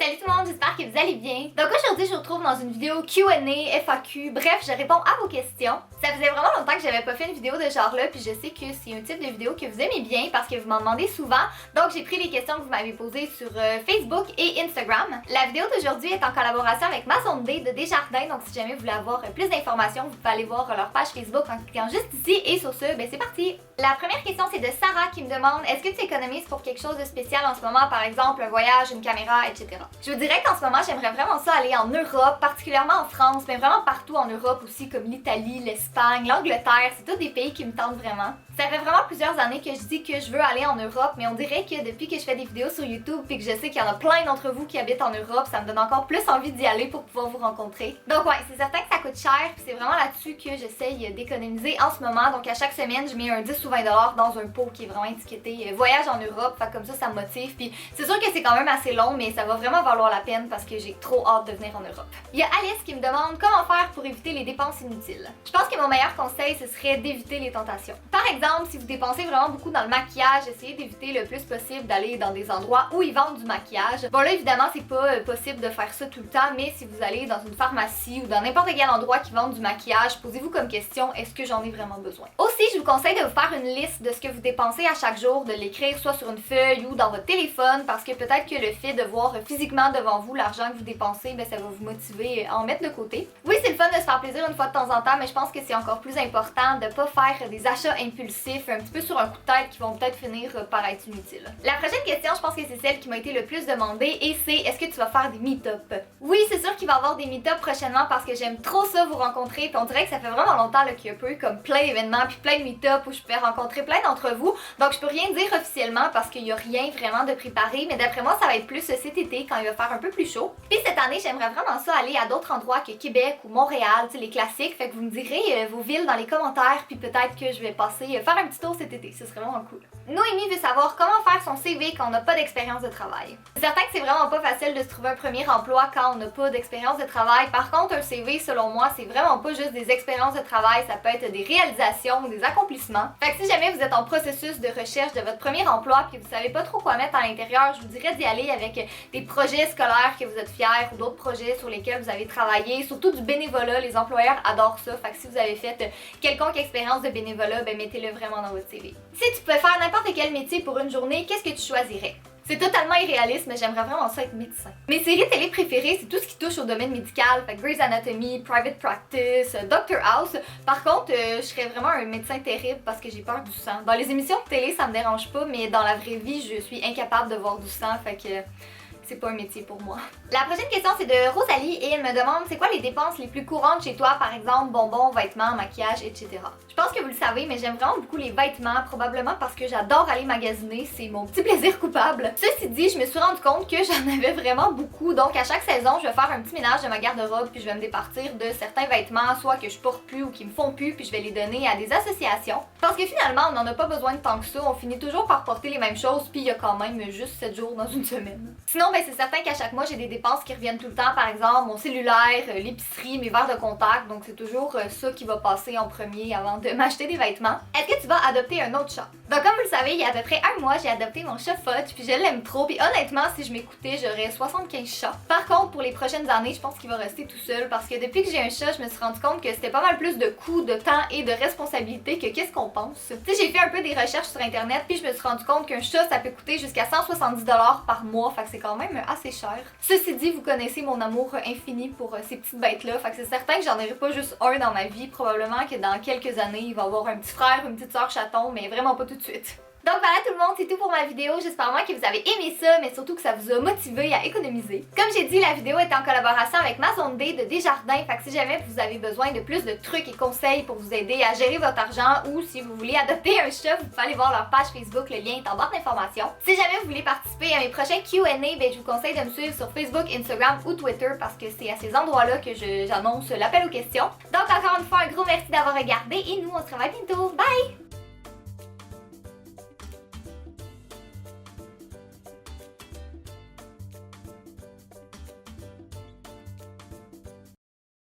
Salut tout le monde, j'espère que vous allez bien. Donc aujourd'hui, je vous retrouve dans une vidéo Q&A, FAQ, bref, je réponds à vos questions. Ça faisait vraiment longtemps que j'avais pas fait une vidéo de genre là, puis je sais que c'est un type de vidéo que vous aimez bien parce que vous m'en demandez souvent. Donc j'ai pris les questions que vous m'avez posées sur Facebook et Instagram. La vidéo d'aujourd'hui est en collaboration avec ma zone D de Desjardins, donc si jamais vous voulez avoir plus d'informations, vous pouvez aller voir leur page Facebook en cliquant juste ici. Et sur ce, ben c'est parti! La première question c'est de Sarah qui me demande: est-ce que tu économises pour quelque chose de spécial en ce moment, par exemple un voyage, une caméra, etc. Je vous dirais qu'en ce moment, j'aimerais vraiment ça aller en Europe, particulièrement en France, mais vraiment partout en Europe aussi, comme l'Italie, l'Espagne, l'Angleterre, c'est tous des pays qui me tentent vraiment. Ça fait vraiment plusieurs années que je dis que je veux aller en Europe, mais on dirait que depuis que je fais des vidéos sur YouTube et que je sais qu'il y en a plein d'entre vous qui habitent en Europe, ça me donne encore plus envie d'y aller pour pouvoir vous rencontrer. Donc ouais, c'est certain que ça coûte cher, puis c'est vraiment là-dessus que j'essaye d'économiser en ce moment. Donc à chaque semaine, je mets un 10 ou 20 $ dans un pot qui est vraiment étiqueté voyage en Europe, fait comme ça me motive. Puis c'est sûr que c'est quand même assez long, mais ça va vraiment valoir la peine parce que j'ai trop hâte de venir en Europe. Il y a Alice qui me demande comment faire pour éviter les dépenses inutiles. Je pense que mon meilleur conseil, ce serait d'éviter les tentations. Par exemple, si vous dépensez vraiment beaucoup dans le maquillage, essayez d'éviter le plus possible d'aller dans des endroits où ils vendent du maquillage. Bon là, évidemment, c'est pas possible de faire ça tout le temps, mais si vous allez dans une pharmacie ou dans n'importe quel endroit qui vendent du maquillage, posez-vous comme question, est-ce que j'en ai vraiment besoin? Aussi, je vous conseille de vous faire une liste de ce que vous dépensez à chaque jour, de l'écrire soit sur une feuille ou dans votre téléphone, parce que peut-être que le fait de voir physiquement devant vous l'argent que vous dépensez, ben ça va vous motiver à en mettre de côté. Oui, c'est le fun de se faire plaisir une fois de temps en temps, mais je pense que c'est encore plus important de pas faire des achats impulsifs, un petit peu sur un coup de tête, qui vont peut-être finir par être inutiles. La prochaine question, je pense que c'est celle qui m'a été le plus demandée, et c'est: est-ce que tu vas faire des meet-up? Oui, c'est sûr qu'il va y avoir des meet-up prochainement parce que j'aime trop ça vous rencontrer, puis on dirait que ça fait vraiment longtemps qu'il y a peu comme plein d'événements puis plein de meet-up où je peux rencontrer plein d'entre vous. Donc je peux rien dire officiellement parce qu'il y a rien vraiment de préparé, mais d'après moi ça va être plus cet été quand il va faire un peu plus chaud. Puis cette année, j'aimerais vraiment ça aller à d'autres endroits que Québec ou Montréal, tu sais, les classiques. Fait que vous me direz vos villes dans les commentaires, puis peut-être que je vais passer faire un petit tour cet été. Ce serait vraiment cool. Noémie veut savoir comment faire son CV quand on n'a pas d'expérience de travail. C'est certain que c'est vraiment pas facile de se trouver un premier emploi quand on n'a pas d'expérience de travail. Par contre, un CV, selon moi, c'est vraiment pas juste des expériences de travail, ça peut être des réalisations ou des accomplissements. Fait que si jamais vous êtes en processus de recherche de votre premier emploi puis que vous savez pas trop quoi mettre à l'intérieur, je vous dirais d'y aller avec des projets scolaires que vous êtes fiers ou d'autres projets sur lesquels vous avez travaillé, surtout du bénévolat. Les employeurs adorent ça. Fait que si vous avez fait quelconque expérience de bénévolat, ben mettez-le vraiment dans votre CV. Si tu pouvais faire n'importe quel métier pour une journée, qu'est-ce que tu choisirais? C'est totalement irréaliste, mais j'aimerais vraiment ça être médecin. Mes séries télé préférées, c'est tout ce qui touche au domaine médical, fait Grey's Anatomy, Private Practice, Dr House. Par contre, je serais vraiment un médecin terrible parce que j'ai peur du sang. Dans les émissions de télé, ça me dérange pas, mais dans la vraie vie, je suis incapable de voir du sang, fait que c'est pas un métier pour moi. La prochaine question, c'est de Rosalie et elle me demande: c'est quoi les dépenses les plus courantes chez toi, par exemple bonbons, vêtements, maquillage, etc. Je pense que vous le savez, mais j'aime vraiment beaucoup les vêtements, probablement parce que j'adore aller magasiner, c'est mon petit plaisir coupable. Ceci dit, je me suis rendu compte que j'en avais vraiment beaucoup, donc à chaque saison, je vais faire un petit ménage de ma garde-robe, puis je vais me départir de certains vêtements, soit que je porte plus ou qui me font plus, puis je vais les donner à des associations. Parce que finalement, on n'en a pas besoin de tant que ça, on finit toujours par porter les mêmes choses, puis il y a quand même juste 7 jours dans une semaine. Sinon, ben c'est certain qu'à chaque mois, j'ai des dépenses qui reviennent tout le temps, par exemple mon cellulaire, l'épicerie, mes verres de contact, donc c'est toujours ça qui va passer en premier avant de m'acheter des vêtements. Est-ce que tu vas adopter un autre chat? Donc comme vous le savez, il y a à peu près un mois, j'ai adopté mon chat Fudge, puis je l'aime trop, puis honnêtement, si je m'écoutais, j'aurais 75 chats. Par contre, pour les prochaines années, je pense qu'il va rester tout seul, parce que depuis que j'ai un chat, je me suis rendu compte que c'était pas mal plus de coûts, de temps et de responsabilité que qu'est-ce qu'on pense. Tu sais, j'ai fait un peu des recherches sur internet, puis je me suis rendu compte qu'un chat, ça peut coûter jusqu'à 170 $ par mois, fait que c'est quand même assez cher. Ceci dit, vous connaissez mon amour infini pour ces petites bêtes-là, fait que c'est certain que j'en aurai pas juste un dans ma vie, probablement que dans quelques années, il va y avoir un petit frère, une petite sœur chaton, mais vraiment pas tout de suite. Donc voilà tout le monde, c'est tout pour ma vidéo. J'espère vraiment que vous avez aimé ça, mais surtout que ça vous a motivé à économiser. Comme j'ai dit, la vidéo est en collaboration avec ma zone D de Desjardins, fait que si jamais vous avez besoin de plus de trucs et conseils pour vous aider à gérer votre argent, ou si vous voulez adopter un chat, vous pouvez aller voir leur page Facebook, le lien est en barre d'informations. Si jamais vous voulez participer à mes prochains Q&A, ben je vous conseille de me suivre sur Facebook, Instagram ou Twitter parce que c'est à ces endroits-là que j'annonce l'appel aux questions. Donc encore une fois, un gros merci d'avoir regardé et nous on se revoit bientôt. Bye!